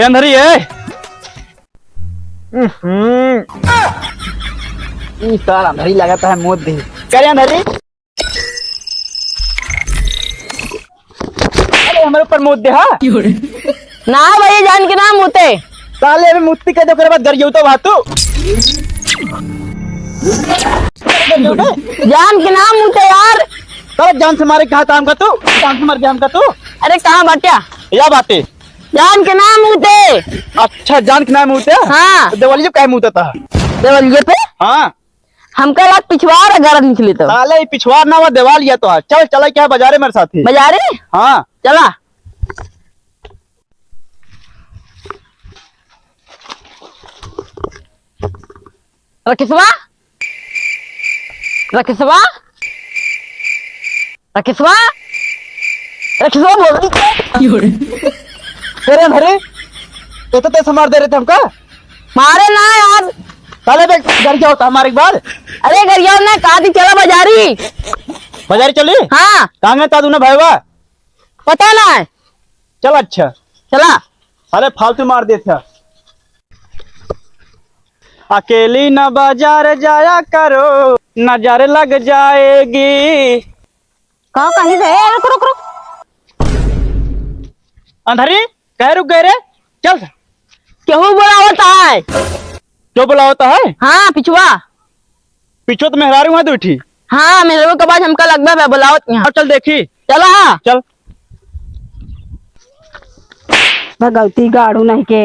अंधरी है साल अंधरी लगाता है मोदी करे अंधरी। अरे हमारे ऊपर मुद दे हाँ ना भैया जान के नाम होते साले अभी मुत्ती कह दो करे बाद गरियो तो भातू जान के नाम होते यार। कब जान से मारे कहा था हमका तू जान से मार गया हमका तू। अरे कहाँ बाटिया या बातें जान के नाम होते। अच्छा जान के नाम होते हाँ देवाली कह मुँह था देवलिये पे हाँ हमका लाग पिछवाड़ घर निकले तो साले पिछवाड़ ना हुआ देवालिया तो चल चला क्या बाजारे मेरे साथ बाजारे हाँ चला। रकेशवा रकेशवा रकेशवा रकेशवा बोल तेरे अंधरे तो तैसे मार दे रहे थे हमका मारे ना यार साले पे घर क्या होता हमारे एक बार। अरे गरिया ने कहा थी चला बाजारी बाजारी चली हाँ कहाँ गए तादू ना भाईवा पता ना है चल अच्छा चला। अरे फालतू मार दे था अकेली न बाजार जाया करो नजर लग जाएगी। कहाँ कहीं से रुक रुक रुक अंधरी कह रुक गए रे चल क्यों बोला होता है। जो बोला होता है हाँ पिछुआ पीछे तो मेहरारू वहां उठी। हाँ मेरे को बाद हमका लगभग है बुलाओ यहाँ अब चल देखी चला हाँ चल भगवती गाड़ू नहीं के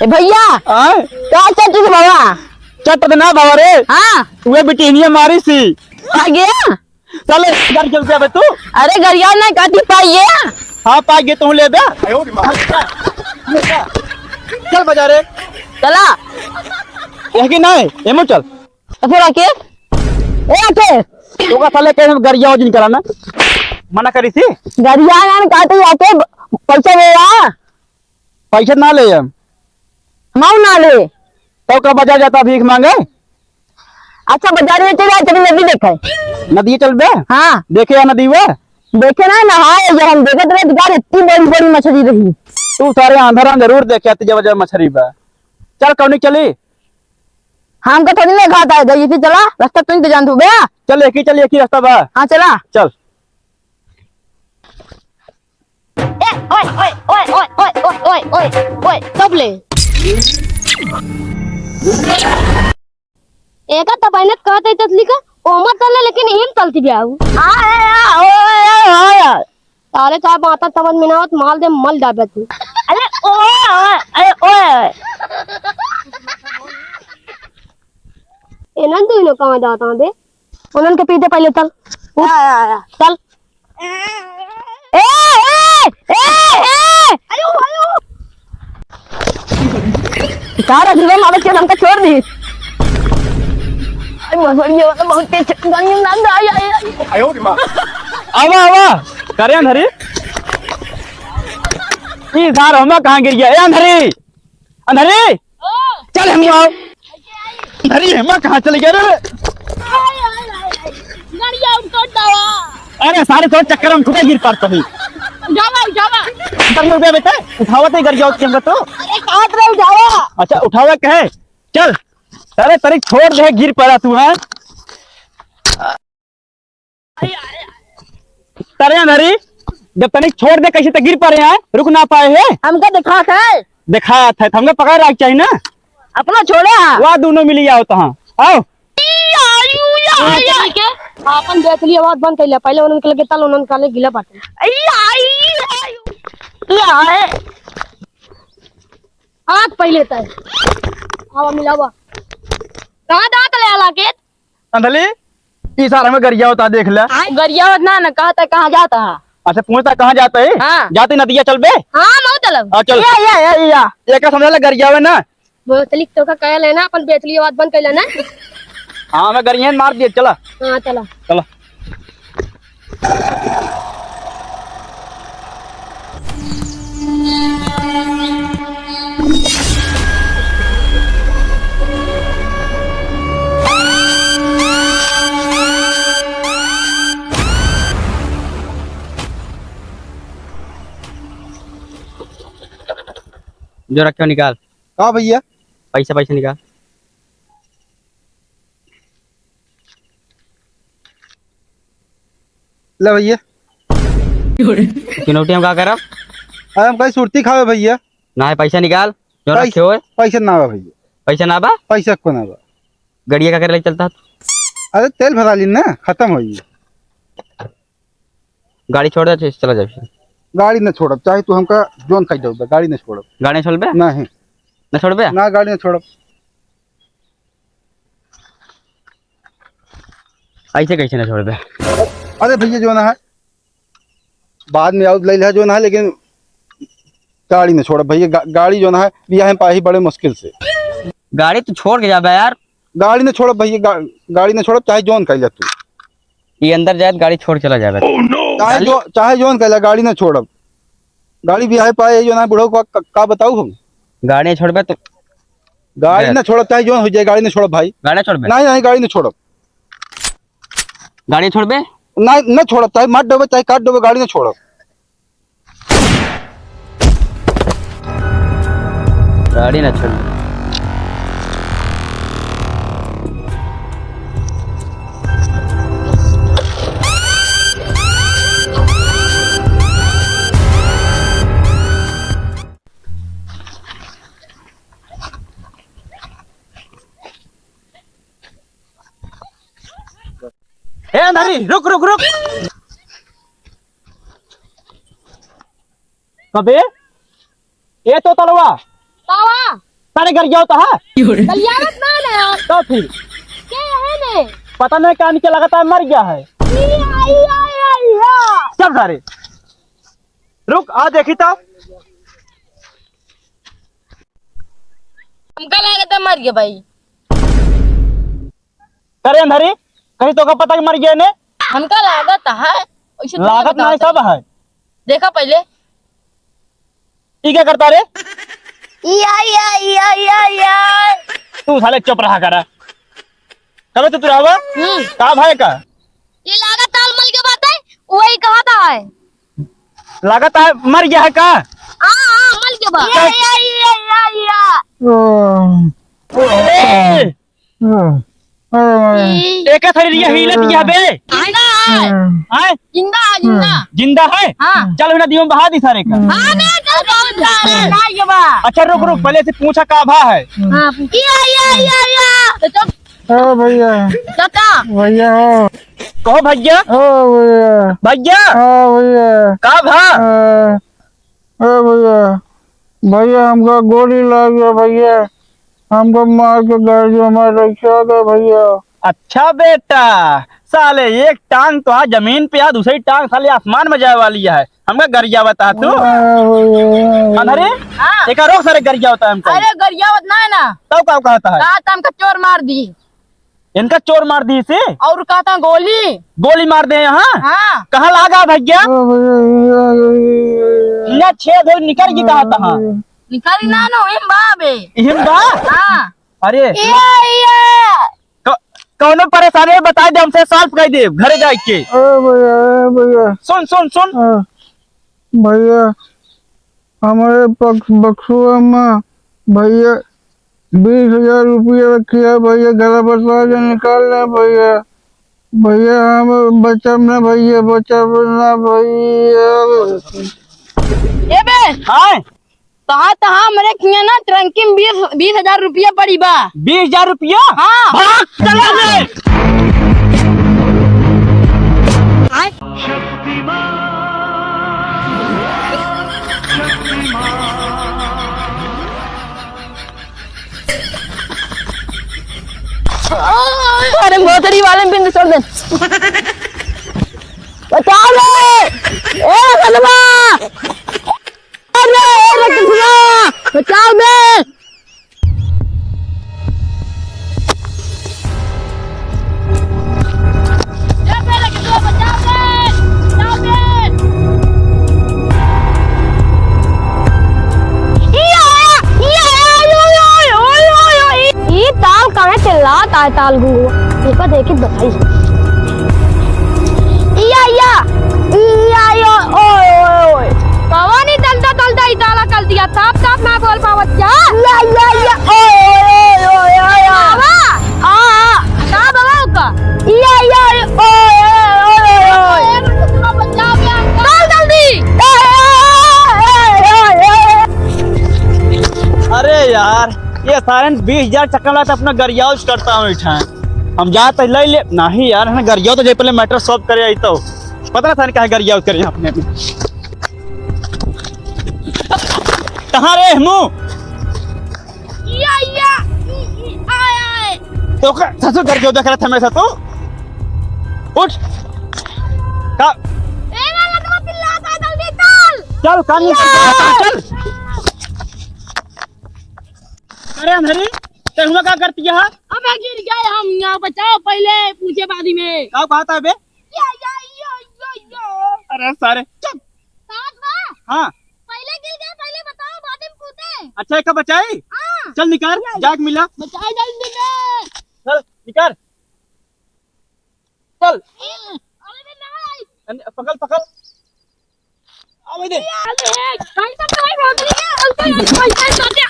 ए भैया आए क्या चट बाबा चट ना बाबा रे हाँ वे बिटिनिया मारी सी आ गया चल घर चलते अब तू। अरे गरिया ने कटी पाइए हाँ पा गए तू ले बे चल बाजारे चला यह की नहीं एमो चल तो फिर आके ए आके तो का साले कह गरिया वजन कराना मना करी थी गरिया ने काटे आके पैसा देगा पैसा ना ले हम माऊ ना ले तो का बाजार जाता भीख मांगे। अच्छा बाजार में चले चल नदी देखे नदी चल बे हाँ देखे या नदी वे देखे ना नहाए जब हम देखे तो गाड़ इतनी बड़ी बड़ी मछली रही। तू सारे अंधेरा जरूर देखे आती जब जब मछली बा चल कौन चली हमको थोड़ी ना खाता है गई थी चला रास्ता तुम तो जान तू गया चल एक ही रास्ता बा हाँ चला चल ओए ओए ओए ओए ओए ओए ओए ओए कब ले एक तबाइनत कहत है तसली का ओमर तले लेकिन हिम तलती बियाऊ तारे का बाता समझ में ना आवत माल दे मल डाबे तू अरे ओए ओए एनन तू इनो कहां जाता बे उन्हन के पीते पहले चल चल ए ए ए आयो आयो तारा धीरे मारे के हमका छोड़ दी। मछली वाला बहुत तेज गनी नंद आया आवा आवा करे अंधरी ई सार हमें कहां गिर गया ए अंधरी अंधरी चल हम आओ अंधरी हमें कहां चले गए रे गाड़िया उठो दवा अरे सारे थोड़ा चक्कर में खुदा गिर पड़ता है जावा जावा उतर रुपया बेटा उठावत गिर गया उसके तो अरे काट रे जावा अच्छा उठावा कहे चल अरे तरीक छोड़ दे गिर पड़ा तू है तरे अंधरी जब तनिक छोड़ दे कैसे तो गिर पड़े हैं रुक ना पाए हैं हमका दिखा है दिखाया था हमको पकड़ रख चाहिए ना अपना छोड़े वहाँ दोनों मिली आओ तो आओ ठीक है अपन देख लिया बात बंद कर लिया पहले उन्होंने के लगे तल उन्होंने काले गिला बाटे हाथ पहले तय आवा मिलावा कहां दांत ले आला के अंधली इस सारा में गरिया होता देख ले गरिया ना ना कहता कहाँ जाता है अच्छा पूछता कहाँ जाता है हाँ। जाते नदिया चल बे हां मऊ तलब चल या एक समझ ले गरिया है ना बोतलिक तो का कह लेना अपन बेच लिया बात बंद कर लेना हाँ मैं गरिया मार दिए चला हां चला चला जो रखे हो निकाल। कहा भैया? पैसा पैसा निकाल। ले भैया। चुनौती हम क्या करब? अरे हम कहीं सुरती खावे भैया। ना है पैसा निकाल जो रखे हो। पैसा ना बा भैया। पैसा ना बा? पैसा को ना बा। गड़िया का करे चलता? अरे तेल भरा ली ना, खत्म हो गई। गाड़ी छोड़ दे चला जाए। गाड़ी न छोड़ब, चाहे तू हमका जोन खाई जाओ, गाड़ी न छोड़ब। गाड़ी छोड़ बे? नहीं न छोड़ बे? ना गाड़ी न छोड़ब। ऐसे कैसे न छोड़ बे? अरे भैया जो ना है बाद में आउट ले लिया जो ना है, लेकिन गाड़ी न छोड़ब भैया। गाड़ी जो ना है बिया है पाही बड़े मुश्किल से। गाड़ी तो छोड़ के जा बे यार। गाड़ी न छोड़ब भैया, गाड़ी न छोड़ब, चाहे जोन कह तू। ये अंदर जाए गाड़ी छोड़ चला जाए। चाहे जोन कह गाड़ी न छोड़ब। गाड़ी बिया है पाए जो ना बुढ़ो का बताऊ हम। गाड़ी नहीं छोड़ बे तो गाड़ी न छोड़ब, चाहे जोन हो जाए, गाड़ी न छोड़ब भाई। गाड़ी छोड़ बे? नहीं नहीं गाड़ी न छोड़ब। गाड़ी छोड़ बे? ना न छोड़ब, चाहे मार डोबे चाहे काट डोबे, गाड़ी न छोड़ब। गाड़ी ना छोड़ बे। ए अंधारी रुक रुक रुक। कबे ये तो तलवा तावा सारे घर गया होता है। कल्याणत ना ले तो फिर के है ने पता नहीं कहां नीचे लगातार मर गया है। सब सारे रुक आ देखी तो। हमका लागत मर गया भाई। करे अंधारी कहीं तो का पता कि मर गया ने? हमका लागत है। लागत नहीं सब है। देखा पहले ये क्या करता रे? या तू साले चुप रहा कर। कब तो तू रहा का भाई का? ये लागत ताल मल के बात है, वही कहा था है। लागत है मर गया है का? हां मल के बात। एक शरीर ये हिलत या बे? जिंदा है। हैं? जिंदा है जिंदा। जिंदा है? हाँ। चल बिना दियो बहा दी सारे का। हां ने चल ये बा। अच्छा रुक रुक पहले से पूछा का भा है। हां या तो चल ओ भैया चाचा भैया हो। कहो भैया। ओ भैया भैया ओ भैया का भा? ओ भैया भैया हमका गोली लग गया भैया। हमको मार के गाड़ी हमारे रखा गया भैया। अच्छा बेटा साले एक टांग तो आज जमीन पे आ, दूसरी टांग साले आसमान में जाए वाली है। हमका गरिया बता तू अरे हां एक रोक सारे गरिया होता है हमको। अरे गरियावत ना है ना। तब का कहता है? कहा हमका चोर मार दी। इनका चोर मार दी इसे? और कहता गोली गोली मार दे यहाँ? हाँ कहाँ लागा भैया? यहाँ छेद हो निकल गई कहा था? निकाली ना नो हिम बाबे हिम्बा? हाँ अरे कौनो परेशानी है बता दे, हमसे सॉल्व कर दे घरे जाए के। भैया सुन सुन सुन भैया हमारे बक्सुआ में भैया 20,000 रुपया रखिया भैया, घर बता के निकाल ले भैया। भैया हम बचब ना भैया, बचब ना भैया। ए बे हाँ तहा मेरे किया ना ट्रंकी में 20,000 रुपया पड़ी बा। 20,000 रुपया? हाँ भाग चला ले। अरे मोतरी वाले बिंदु छोड़ दे। बचाओ रे ए कलमा। अरे कितना बचाओ दे। ये पहले कितना बचाओ दे, बचाओ दे। ये ताल कहाँ चिल्लाता है ताल गुरु? देखो देखी बताई। या ओए ओए ओए कवानी तलता तलता इताला कल बोल दिया साफ साफ ना बोल पावत क्या बाबा का बाबा का चल जल्दी अरे यार ये सारे 20,000 चक्कर लाता अपना गरियाव करता हूँ इठा हम जाते ले ले नहीं यार है गरियाव तो जे पहले मैटर सॉल्व करे आई तो पता ना था क्या गरियाव करे अपने में कहाँ रे मुँह तो ससुर गरियाव देख रहा था मेरे साथ तो उठ का चल कान चल अरे अंधेरी ते हुआ क्या करती है अब गिर गए हम यहाँ बचाओ पहले पूछे बादी में क्या कहता है बे अरे सारे हाँ पहले गिर गए पहले बताओ बाद में पूछे अच्छा एक बचाई चल निकाल जाग मिला बचाए जल्दी में चल निकाल चल अरे नहीं पकड़ पकड़ अब दे कहीं तक नहीं पहुंच रही है अलते पैसे साथे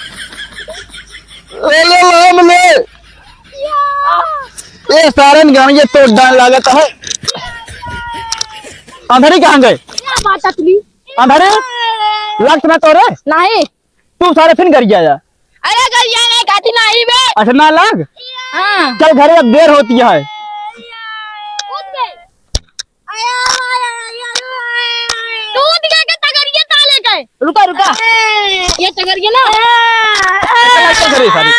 ये सारे गाड़ी ये तोड़ डाल लागत है अंधेरी कहाँ गए क्या बात अतली अंधेरी लग ना तोरे नहीं तू सारे फिर घर जा अरे कर ये नहीं खाती नहीं बे अच्छा ना लग हां चल घर अब देर होती है कूद गए कूद गए के तगरिए ताले गए रुका रुका ये तगरिए ना सारी